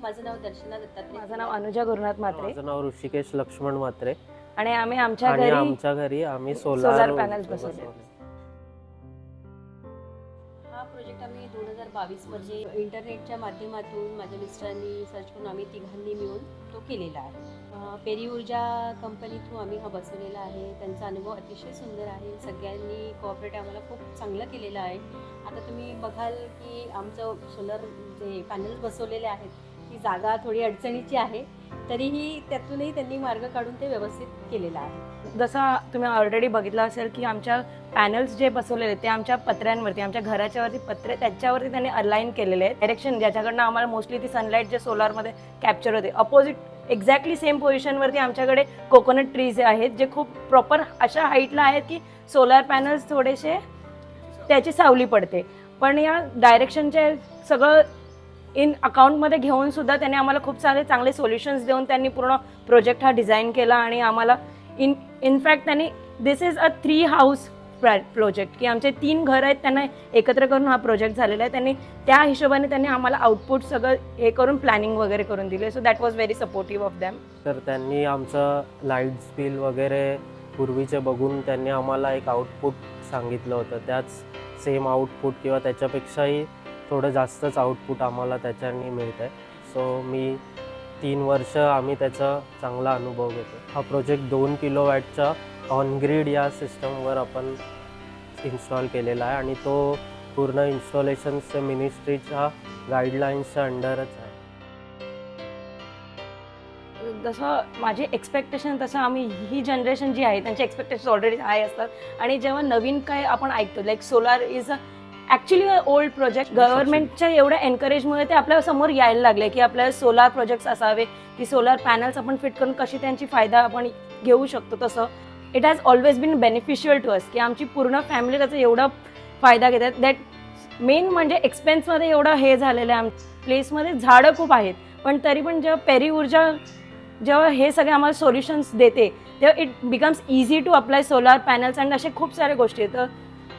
माझं नाव दर्शना दत्तात्रय. माझं नाव अनुजा गुरुनाथ म्हात्रे. माझं नाव ऋषिकेश लक्ष्मण म्हात्रे. आणि आमच्या घरी आम्ही सोलार पॅनल्स बसवले. हा प्रोजेक्ट आम्ही 2022 मध्ये इंटरनेटच्या माध्यमातून माझ्या मिस्टरांनी सर्च करून आम्ही तिघांनी मिळून तो केलेला आहे. पेरी ऊर्जा कंपनी थ्रू आम्ही हा बसवलेला आहे. त्यांचा अनुभव अतिशय सुंदर आहे. सगळ्यांनी कोऑपरेट आम्हाला खूप चांगलं केलेलं आहे. आता तुम्ही बघाल की आमचं सोलर जे पॅनल्स बसवलेले आहेत ती जागा थोडी अडचणीची आहे, तरीही त्यातूनही त्यांनी मार्ग काढून ते व्यवस्थित केलेलं आहे. जसं तुम्ही ऑलरेडी बघितलं असेल की आमच्या पॅनल्स जे बसवलेले ते आमच्या पत्र्यांवरती, आमच्या घराच्यावरती पत्रे त्याच्यावरती त्यांनी अलाइन केलेले आहेत. डायरेक्शन ज्याच्याकडनं आम्हाला मोस्टली ती सनलाईट जे सोलारमध्ये कॅप्चर होते, अपोजिट एक्झॅक्टली सेम पोझिशनवरती आमच्याकडे कोकोनट ट्रीज आहेत जे खूप प्रॉपर अशा हाईटला आहेत की सोलार पॅनल्स थोडेसे त्याची सावली पडते. पण या डायरेक्शनचे सगळं इन अकाउंटमध्ये घेऊन सुद्धा त्यांनी आम्हाला खूप सारे चांगले सोल्युशन्स देऊन त्यांनी पूर्ण प्रोजेक्ट हा डिझाईन केला. आणि आम्हाला इनफॅक्ट त्यांनी दिस इज अ 3 हाऊस प्रोजेक्ट की आमचे 3 घर आहेत, त्यांना एकत्र करून हा प्रोजेक्ट झालेला आहे. त्यांनी त्या हिशोबाने त्यांनी आम्हाला आउटपुट सगळं हे करून प्लॅनिंग वगैरे करून दिले. So that was very supportive of them. तर त्यांनी आमचं लाईट्स बिल वगैरे पूर्वीचे बघून त्यांनी आम्हाला एक आउटपुट सांगितलं होतं. त्याच सेम आउटपुट किंवा त्याच्यापेक्षाही थोडं जास्तच आउटपुट आम्हाला त्याच्यानी मिळत आहे. सो मी 3 वर्ष आम्ही त्याचा चांगला अनुभव घेतो. हा प्रोजेक्ट 2 किलोवॅटच्या ऑनग्रीड या सिस्टमवर आपण इन्स्टॉल केलेला आहे आणि तो पूर्ण इन्स्टॉलेशनच्या मिनिस्ट्रीच्या गाईडलाईन्सच्या अंडरच आहे. जसं माझे एक्सपेक्टेशन तसं आम्ही ही जनरेशन जी आहे त्यांचे एक्सपेक्टेशन ऑलरेडी हाय असतात. आणि जेव्हा नवीन काय आपण ऐकतो like solar is actually old project, गव्हर्नमेंटच्या एवढ्या एनकरेजमुळे ते आपल्या समोर यायला लागले की आपल्याला सोलार प्रोजेक्ट्स असावे, की सोलार पॅनल्स आपण फिट करून कशी त्यांची फायदा आपण घेऊ शकतो. तसं it has always been beneficial to us की आमची पूर्ण फॅमिली त्याचा एवढा फायदा घेतात. दॅट मेन म्हणजे एक्सपेन्समध्ये एवढं हे झालेलं आहे. आमच्या प्लेसमध्ये झाडं खूप आहेत, पण तरी पण जेव्हा पेरी ऊर्जा जेव्हा हे सगळे आम्हाला सोल्युशन्स देते तेव्हा it becomes easy to apply solar panels. And असे खूप सारे गोष्टी आहेत. तर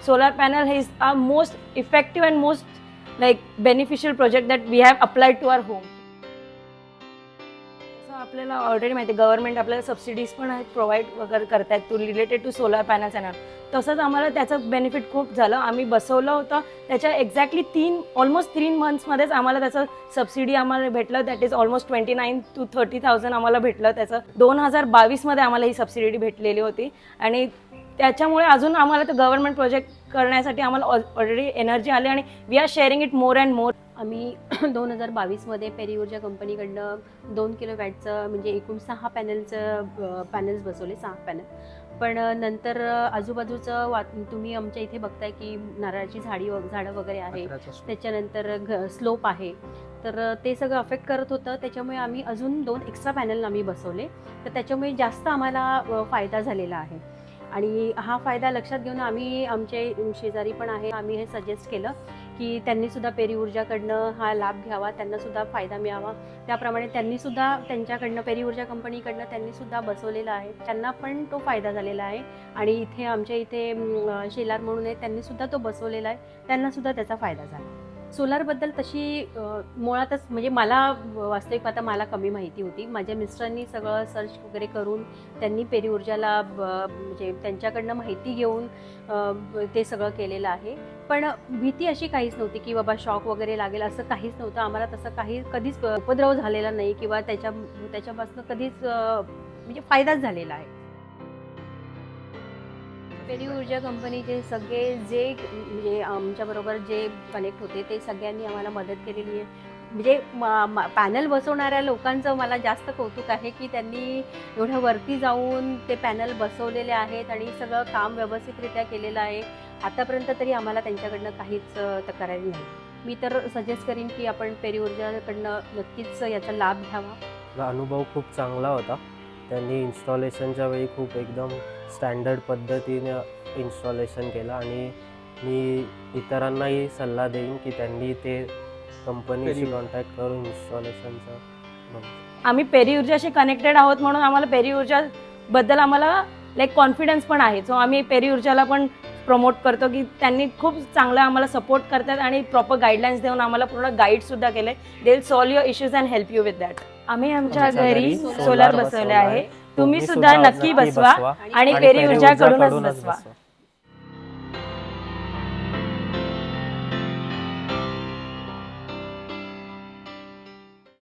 सोलार पॅनल हे is our most effective and most like beneficial project that we have applied to our home. आपल्याला ऑलरेडी माहिती आहे गव्हर्नमेंट आपल्याला सबसिडीज पण आहेत प्रोव्हाइड वगैरे करतायत to related to solar panels and तसंच आम्हाला त्याचं बेनिफिट खूप झालं. आम्ही बसवलं होतं त्याच्या एक्झॅक्टली ऑलमोस्ट 3 मंथ्समध्येच आम्हाला त्याचं सबसिडी आम्हाला भेटलं. दॅट इज ऑलमोस्ट 29,000 to 30,000 आम्हाला भेटलं. त्याचं 2022मध्ये आम्हाला ही सबसिडी भेटलेली होती. आणि त्याच्यामुळे अजून आम्हाला तर गव्हर्नमेंट प्रोजेक्ट करण्यासाठी आम्हाला ऑलरेडी एनर्जी आली आणि we are sharing it more and more. आम्ही 2022मध्ये पेरी ऊर्जा कंपनीकडनं 2 किलोवॅटचं म्हणजे एकूण 6 पॅनल्स बसवले, 6 पॅनल. पण नंतर आजूबाजूचं तुम्ही आमच्या इथे बघताय की नारळाची झाडं वगैरे आहे, त्याच्यानंतर स्लोप आहे, तर ते सगळं अफेक्ट करत होतं. त्याच्यामुळे आम्ही अजून 2 एक्स्ट्रा पॅनल आम्ही बसवले. तर त्याच्यामुळे जास्त आम्हाला फायदा झालेला आहे. आणि हा फायदा लक्षात घेऊन आम्ही आमचे शेजारी पण आहे, आम्ही हे सजेस्ट केलं की त्यांनीसुद्धा पेरी ऊर्जाकडनं हा लाभ घ्यावा, त्यांनासुद्धा फायदा मिळावा. त्याप्रमाणे त्यांनीसुद्धा त्यांच्याकडनं पेरी ऊर्जा कंपनीकडनं त्यांनीसुद्धा बसवलेला आहे, त्यांना पण तो फायदा झालेला आहे. आणि इथे आमच्या इथे शेलार म्हणून आहे, त्यांनीसुद्धा तो बसवलेला आहे, त्यांनासुद्धा त्याचा फायदा झाला. सोलारबद्दल तशी मुळातच म्हणजे मला वास्तविक आता मला कमी माहिती होती. माझ्या मिस्टरांनी सगळं सर्च वगैरे करून त्यांनी पेरी ऊर्जाला म्हणजे त्यांच्याकडनं माहिती घेऊन ते सगळं केलेलं आहे. पण भीती अशी काहीच नव्हती की बाबा शॉक वगैरे लागेल असं काहीच नव्हतं. आम्हाला तसं कधीच उपद्रव झालेला नाही किंवा त्याच्यापासून कधीच म्हणजे फायदाच झालेला आहे. पेरी ऊर्जा कंपनीचे सगळे जे म्हणजे आमच्याबरोबर जे कनेक्ट होते ते सगळ्यांनी आम्हाला मदत केलेली आहे. म्हणजे पॅनल बसवणाऱ्या लोकांचं मला जास्त कौतुक आहे की त्यांनी एवढ्या वरती जाऊन ते पॅनल बसवलेले आहेत आणि सगळं काम व्यवस्थितरित्या केलेलं आहे. आतापर्यंत तरी आम्हाला त्यांच्याकडनं काहीच तक्रारी नाही. मी तर सजेस्ट करीन की आपण पेरी ऊर्जाकडनं नक्कीच याचा लाभ घ्यावा. अनुभव खूप चांगला होता. त्यांनी इन्स्टॉलेशनच्या वेळी खूप एकदम स्टँडर्ड पद्धतीने इन्स्टॉलेशन केलं आणि मी इतरांनाही सल्ला देईन की त्यांनी ते कंपनीशी कॉन्टॅक्ट करून इन्स्टॉलेशनचं. आम्ही पेरी ऊर्जाशी कनेक्टेड आहोत म्हणून आम्हाला पेरी ऊर्जाबद्दल आम्हाला लाईक कॉन्फिडन्स पण आहे. सो आम्ही पेरी ऊर्जाला पण प्रमोट करतो की त्यांनी खूप चांगला आम्हाला सपोर्ट करतात आणि प्रॉपर गाईडलाईन्स देऊन आम्हाला पूर्ण गाईडसुद्धा केले. They will solve your issues and help you with that. आम्ही आमच्या घरी सोलार बसवले आहे. तुम्ही सुद्धा नक्की बसवा आणि पेरी ऊर्जाकडूनच बसवा.